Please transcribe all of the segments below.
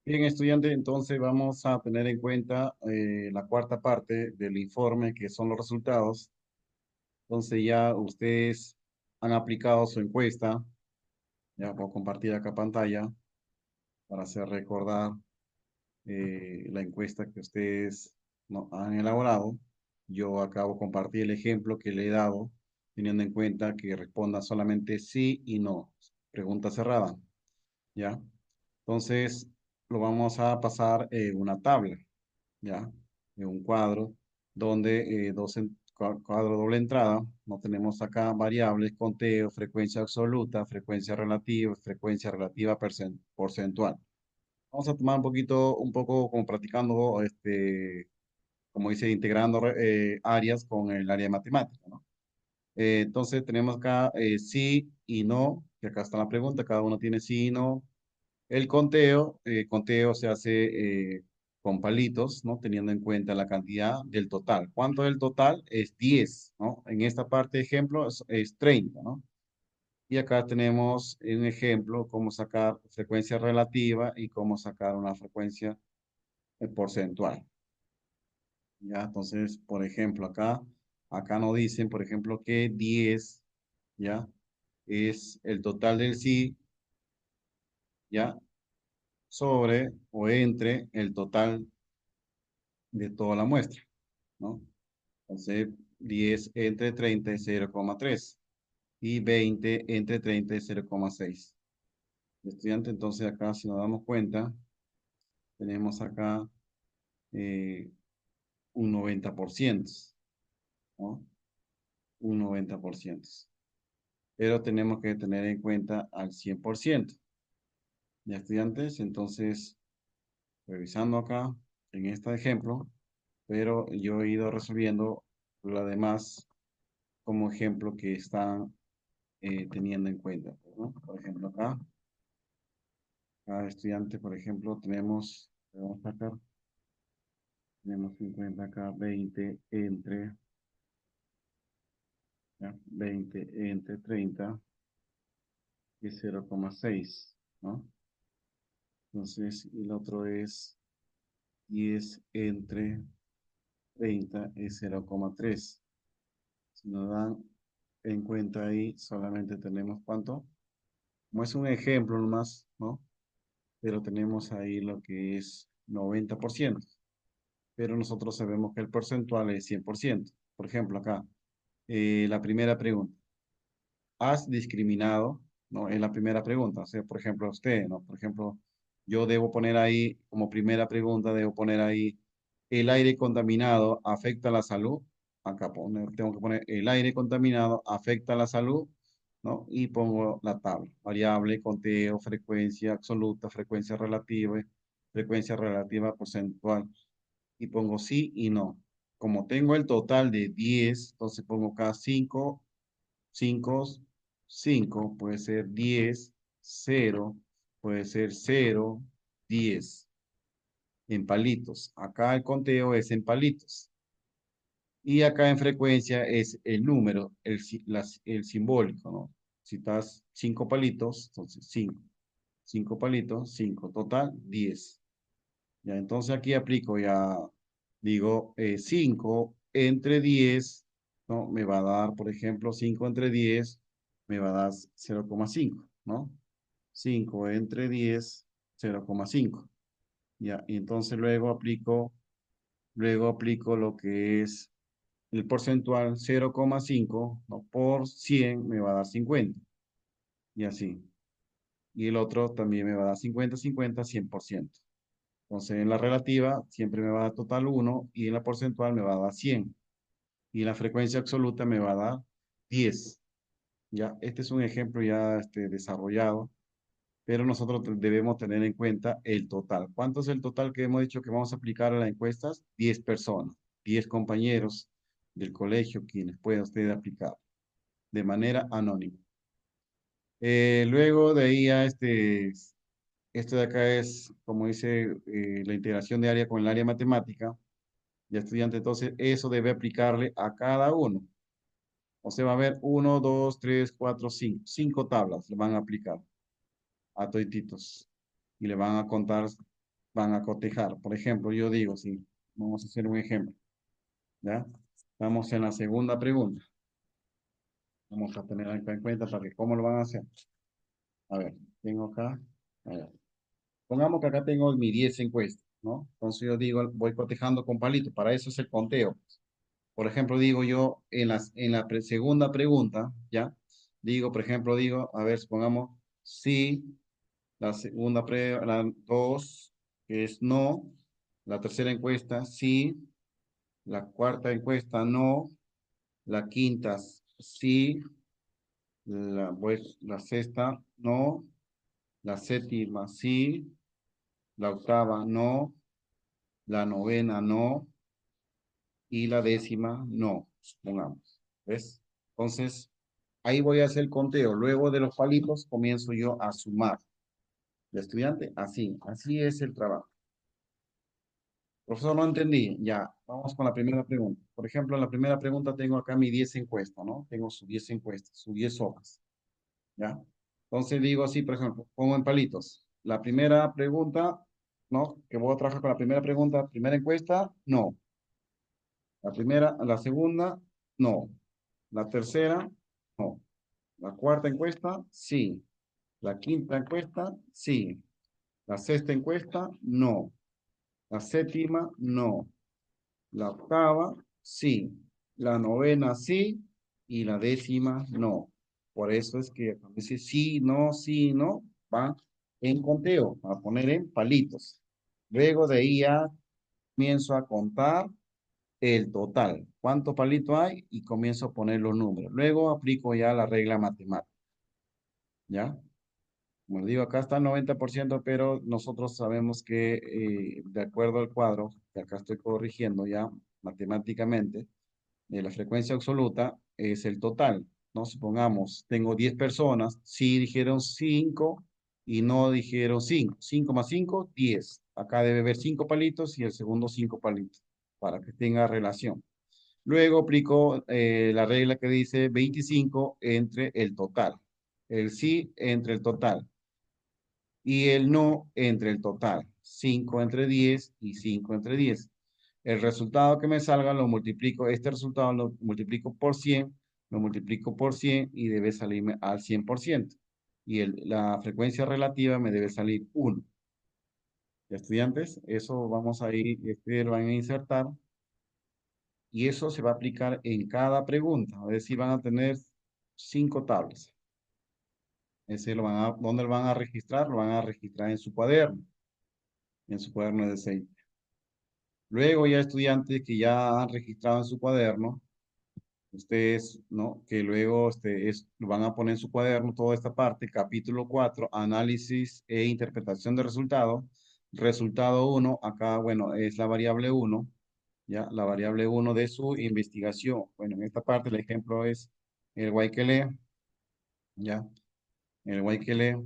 Bien, estudiante, entonces vamos a tener en cuenta la cuarta parte del informe, que son los resultados. Entonces ya ustedes han aplicado su encuesta. Ya voy a compartir acá pantalla para hacer recordar la encuesta que ustedes no, han elaborado. Yo acabo de compartir el ejemplo que le he dado, teniendo en cuenta que responda solamente sí y no. Pregunta cerrada. ¿Ya? Entonces lo vamos a pasar en una tabla. ¿Ya? En un cuadro donde cuadro doble entrada, no tenemos acá variables, conteo, frecuencia absoluta, frecuencia relativa porcentual. Vamos a tomar un poco como practicando, como dice, integrando áreas con el área de matemática, ¿no? Entonces tenemos acá sí y no, que acá está la pregunta, cada uno tiene sí y no. Conteo se hace con palitos, ¿no? Teniendo en cuenta la cantidad del total. ¿Cuánto del total? Es 10, ¿no? En esta parte, ejemplo, es 30, ¿no? Y acá tenemos un ejemplo, cómo sacar frecuencia relativa y cómo sacar una frecuencia porcentual. ¿Ya? Entonces, por ejemplo, acá nos dicen, por ejemplo, que 10, ¿ya? Es el total del sí, ¿ya? Sobre o entre el total de toda la muestra, ¿no? Entonces, 10 entre 30 es 0,3 y 20 entre 30 es 0,6. Estudiante, entonces acá, si nos damos cuenta, tenemos acá eh, un 90%, ¿no? Un 90%. Pero tenemos que tener en cuenta al 100%. ¿Ya, estudiantes? Entonces, revisando acá, en este ejemplo, pero yo he ido resolviendo lo demás como ejemplo que están teniendo en cuenta, ¿no? Por ejemplo, cada estudiante, por ejemplo, vamos a sacar, tenemos 50 acá, 20 entre, ¿ya? 20 entre 30 es 0,6, ¿no? Entonces, y el otro es 10 entre 30 es 0,3. Si nos dan en cuenta ahí, solamente tenemos ¿cuánto? Como es un ejemplo nomás, ¿no? Pero tenemos ahí lo que es 90%. Pero nosotros sabemos que el porcentual es 100%. Por ejemplo, acá, la primera pregunta. ¿Has discriminado? ¿No? Es la primera pregunta. O sea, por ejemplo, usted, ¿no? Por ejemplo, yo debo poner ahí, como primera pregunta, debo poner ahí, ¿el aire contaminado afecta a la salud? Tengo que poner, ¿el aire contaminado afecta a la salud? ¿No? Y pongo la tabla. Variable, conteo, frecuencia absoluta, frecuencia relativa porcentual. Y pongo sí y no. Como tengo el total de 10, entonces pongo acá 5, 5, 5, puede ser 10, 0, puede ser 0, 10, en palitos. Acá el conteo es en palitos. Y acá en frecuencia es el número, el simbólico, ¿no? Si estás 5 palitos, entonces 5. 5 palitos, 5. Total, 10. Ya, entonces aquí aplico ya, digo, 5 entre 10, ¿no? Me va a dar, por ejemplo, 5 entre 10, me va a dar 0,5, ¿no? 5 entre 10, 0,5. Ya, y entonces luego aplico lo que es el porcentual 0,5, ¿no? Por 100 me va a dar 50. Y así. Y el otro también me va a dar 50, 50, 100%. Entonces, en la relativa siempre me va a dar total 1 y en la porcentual me va a dar 100. Y en la frecuencia absoluta me va a dar 10. Ya, este es un ejemplo ya desarrollado, pero nosotros debemos tener en cuenta el total. ¿Cuánto es el total que hemos dicho que vamos a aplicar a las encuestas? 10 personas, 10 compañeros del colegio quienes puedan ustedes aplicar de manera anónima. Luego de ahí ya esto de acá es, como dice, la integración de área con el área matemática. Ya estudiante, entonces eso debe aplicarle a cada uno. O sea, va a haber 1, 2, 3, 4, 5. 5 tablas le van a aplicar a todititos. Y le van a contar. van a cotejar. Por ejemplo, yo digo, sí, vamos a hacer un ejemplo, ¿ya? Estamos en la segunda pregunta. Vamos a tener acá en cuenta para que cómo lo van a hacer. A ver, tengo acá. A ver. Pongamos que acá tengo mi 10 encuestas, ¿no? Entonces yo digo, voy cotejando con palitos. Para eso es el conteo. Por ejemplo, digo yo en la segunda pregunta, ¿ya? Digo, por ejemplo, digo, a ver, supongamos, sí, la segunda la 2, que es no, la tercera encuesta, sí, la cuarta encuesta, no, la quinta, sí, la sexta, no, la séptima, sí, la octava, no, la novena, no, y la décima, no, supongamos. ¿Ves? Entonces, ahí voy a hacer el conteo. Luego de los palitos, comienzo yo a sumar. El estudiante, así es el trabajo. Profesor, no entendí. Ya, vamos con la primera pregunta. Por ejemplo, en la primera pregunta tengo acá mi 10 encuestas, ¿no? Tengo sus 10 encuestas, sus 10 hojas, ¿ya? Entonces digo así, por ejemplo, pongo en palitos. La primera pregunta, ¿no? Que voy a trabajar con la primera pregunta, primera encuesta, no. La primera, la segunda, no. La tercera, no. La cuarta encuesta, sí. La quinta encuesta, sí. La sexta encuesta, no. La séptima, no. La octava, sí. La novena, sí. Y la décima, no. Por eso es que cuando dice sí, no, va en conteo, a poner en palitos. Luego de ahí ya comienzo a contar el total. ¿Cuántos palitos hay? Y comienzo a poner los números. Luego aplico ya la regla matemática. ¿Ya? Como les digo, acá está el 90%, pero nosotros sabemos que de acuerdo al cuadro, que acá estoy corrigiendo ya matemáticamente, la frecuencia absoluta es el total, ¿no? Supongamos, tengo 10 personas, sí dijeron 5 y no dijeron 5. 5 más 5, 10. Acá debe haber 5 palitos y el segundo 5 palitos, para que tenga relación. Luego aplico la regla que dice 25 entre el total. El sí entre el total y el no entre el total. 5 entre 10 y 5 entre 10. El resultado que me salga lo multiplico, este resultado lo multiplico por 100, lo multiplico por 100 y debe salirme al 100%. Y la frecuencia relativa me debe salir 1. Estudiantes, eso vamos a ir, lo van a insertar y eso se va a aplicar en cada pregunta. Es decir, van a tener 5 tablas. Ese ¿dónde lo van a registrar? Lo van a registrar en su cuaderno de 6. Luego ya estudiantes que ya han registrado en su cuaderno, ustedes, ¿no? Que luego van a poner en su cuaderno toda esta parte, capítulo 4 análisis e interpretación de resultados. Resultado uno acá, bueno, es la variable uno, ¿ya? La variable uno de su investigación. Bueno, en esta parte el ejemplo es el Waikele, ¿ya? El Waikele.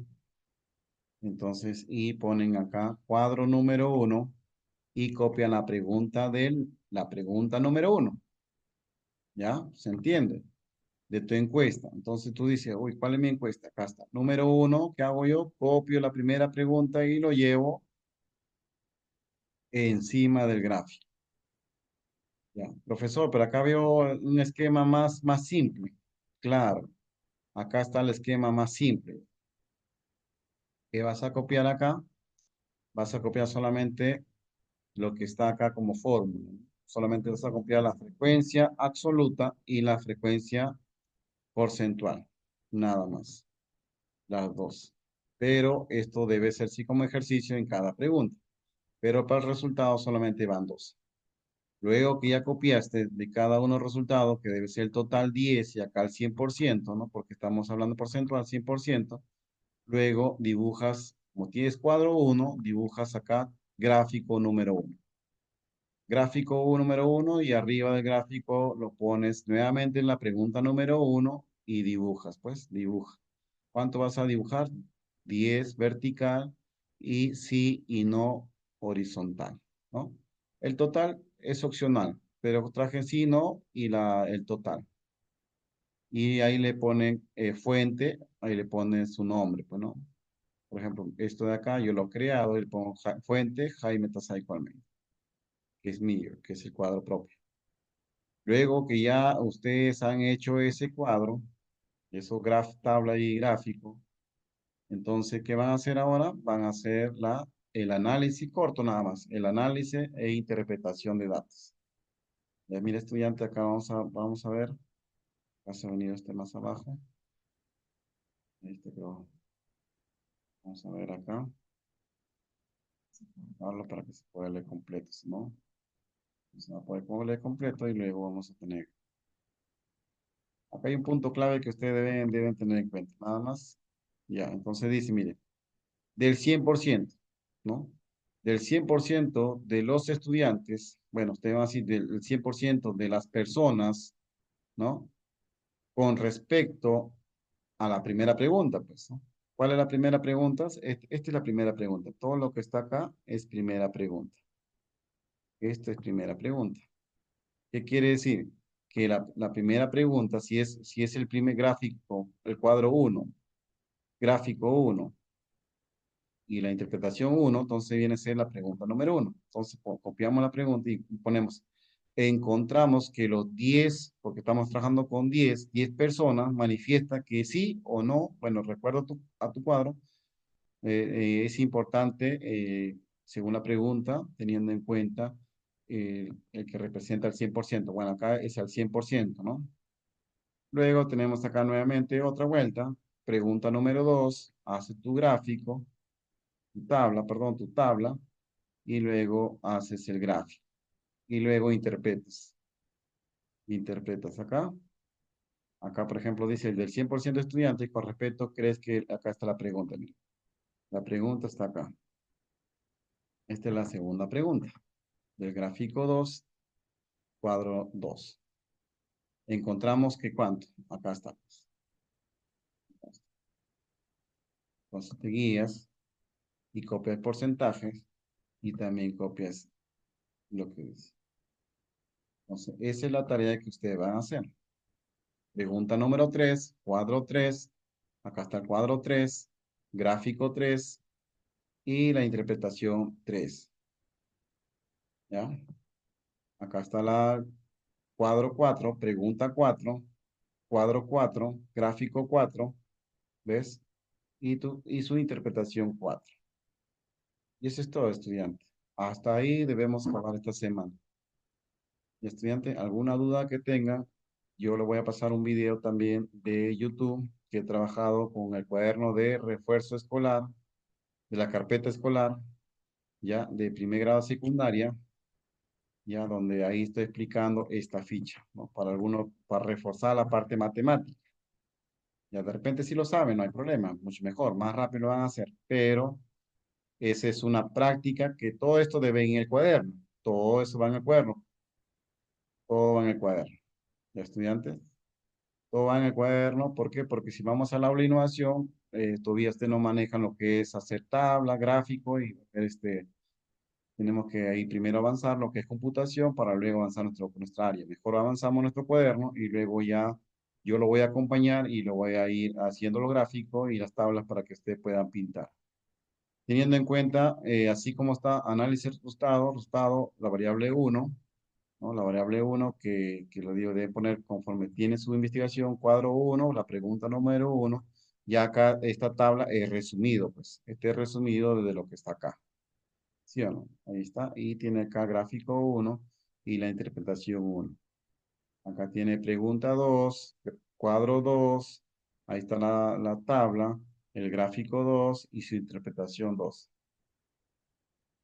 Entonces, y ponen acá cuadro número uno y copian la pregunta número uno. ¿Ya? ¿Se entiende? De tu encuesta. Entonces tú dices, uy, ¿cuál es mi encuesta? Acá está. Número uno, ¿qué hago yo? Copio la primera pregunta y lo llevo encima del gráfico. ¿Ya? Profesor, pero acá veo un esquema más simple. Claro, acá está el esquema más simple. ¿Qué vas a copiar acá? Vas a copiar solamente lo que está acá como fórmula, ¿no? Solamente vas a copiar la frecuencia absoluta y la frecuencia porcentual. Nada más. Las dos. Pero esto debe ser sí como ejercicio en cada pregunta. Pero para el resultado solamente van dos. Luego que ya copiaste de cada uno de los resultados, que debe ser el total 10 y acá el 100%, ¿no? Porque estamos hablando porcentual 100%. Luego dibujas, como tienes cuadro uno, dibujas acá gráfico número uno. Gráfico número uno y arriba del gráfico lo pones nuevamente en la pregunta número uno y dibujas, pues dibuja. ¿Cuánto vas a dibujar? 10 vertical y sí y no horizontal, ¿no? El total es opcional, pero traje sí, no y el total. Y ahí le ponen fuente, ahí le ponen su nombre, pues, ¿no? Por ejemplo, esto de acá yo lo he creado y le pongo fuente Jaime Tasaico Almeida, que es mío, que es el cuadro propio. Luego que ya ustedes han hecho ese cuadro, eso tabla y gráfico, entonces, ¿qué van a hacer ahora? Van a hacer el análisis corto nada más, el análisis e interpretación de datos. Ya mire, estudiante, acá vamos a ver. Vas a venir este más abajo. Este creo. Vamos a ver acá. Hablo para que se pueda leer completo, si no, se va a poder leer completo y luego vamos a tener. Acá hay un punto clave que ustedes deben tener en cuenta, nada más. Ya, entonces dice, mire, del 100%, ¿no? Del 100% de los estudiantes, bueno, usted va a decir del 100% de las personas, ¿no? Con respecto a la primera pregunta, pues, ¿no? ¿Cuál es la primera pregunta? Esta es la primera pregunta. Todo lo que está acá es primera pregunta. Esta es primera pregunta. ¿Qué quiere decir? Que la primera pregunta, si es el primer gráfico, el cuadro uno, gráfico uno y la interpretación uno, entonces viene a ser la pregunta número uno. Entonces copiamos la pregunta y ponemos, encontramos que los 10, porque estamos trabajando con 10 personas, manifiesta que sí o no, bueno, recuerdo a tu cuadro, es importante, según la pregunta, teniendo en cuenta el que representa el 100%. Bueno, acá es al 100%, ¿no? Luego tenemos acá nuevamente otra vuelta. Pregunta número 2, hace tu gráfico, tu tabla, y luego haces el gráfico. Y luego interpretas. Interpretas acá. Acá, por ejemplo, dice el del 100% de estudiantes, con respecto, crees que acá está la pregunta. Mira. La pregunta está acá. Esta es la segunda pregunta. Del gráfico 2, cuadro 2. Encontramos que cuánto. Acá está. Entonces te guías y copias porcentajes y también copias lo que dice. Entonces, esa es la tarea que ustedes van a hacer. Pregunta número 3, cuadro 3. Acá está el cuadro 3, gráfico 3 y la interpretación 3. ¿Ya? Acá está la cuadro 4, pregunta 4, cuadro 4, gráfico 4, ¿ves? Y su interpretación 4. Y eso es todo, estudiante. Hasta ahí debemos acabar esta semana. Y estudiante, alguna duda que tenga, yo le voy a pasar un video también de YouTube que he trabajado con el cuaderno de refuerzo escolar, de la carpeta escolar, ya de primer grado secundaria, ya donde ahí estoy explicando esta ficha, ¿no? Para algunos, para reforzar la parte matemática. Ya de repente si lo saben, no hay problema, mucho mejor, más rápido lo van a hacer, pero esa es una práctica que todo esto debe ir en el cuaderno, todo eso va en el cuaderno, todo va en el cuaderno. ¿Ya estudiantes? Todo va en el cuaderno, ¿por qué? Porque si vamos al aula de innovación, todavía ustedes no manejan lo que es hacer tabla, gráfico y tenemos que ahí primero avanzar lo que es computación para luego avanzar nuestra área. Mejor avanzamos nuestro cuaderno y luego ya yo lo voy a acompañar y lo voy a ir haciendo los gráficos y las tablas para que ustedes puedan pintar. Teniendo en cuenta, así como está análisis resultado, la variable uno, ¿no? La variable uno que lo digo, debe poner conforme tiene su investigación, cuadro uno, la pregunta número uno, ya acá esta tabla es resumido, pues, este es resumido desde lo que está acá. ¿Sí o no? Ahí está. Y tiene acá gráfico uno y la interpretación uno. Acá tiene pregunta 2, cuadro 2. Ahí está la tabla, el gráfico 2 y su interpretación 2.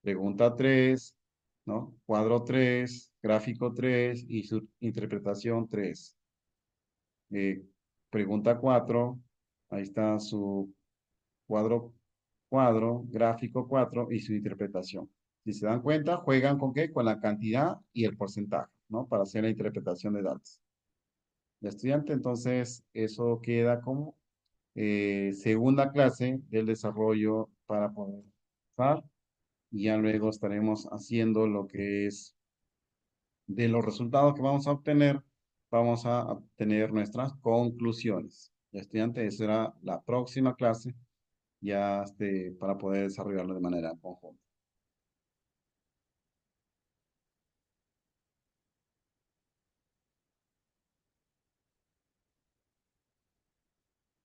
Pregunta 3, ¿no? Cuadro 3, gráfico 3 y su interpretación 3. Eh, pregunta 4, ahí está su gráfico 4 y su interpretación. Si se dan cuenta, juegan con qué? Con la cantidad y el porcentaje, ¿no? Para hacer la interpretación de datos. El estudiante, entonces, eso queda como segunda clase del desarrollo para poder pasar. Y ya luego estaremos haciendo lo que es de los resultados que vamos a obtener nuestras conclusiones. El estudiante, esa será la próxima clase. ya para poder desarrollarlo de manera conjunta.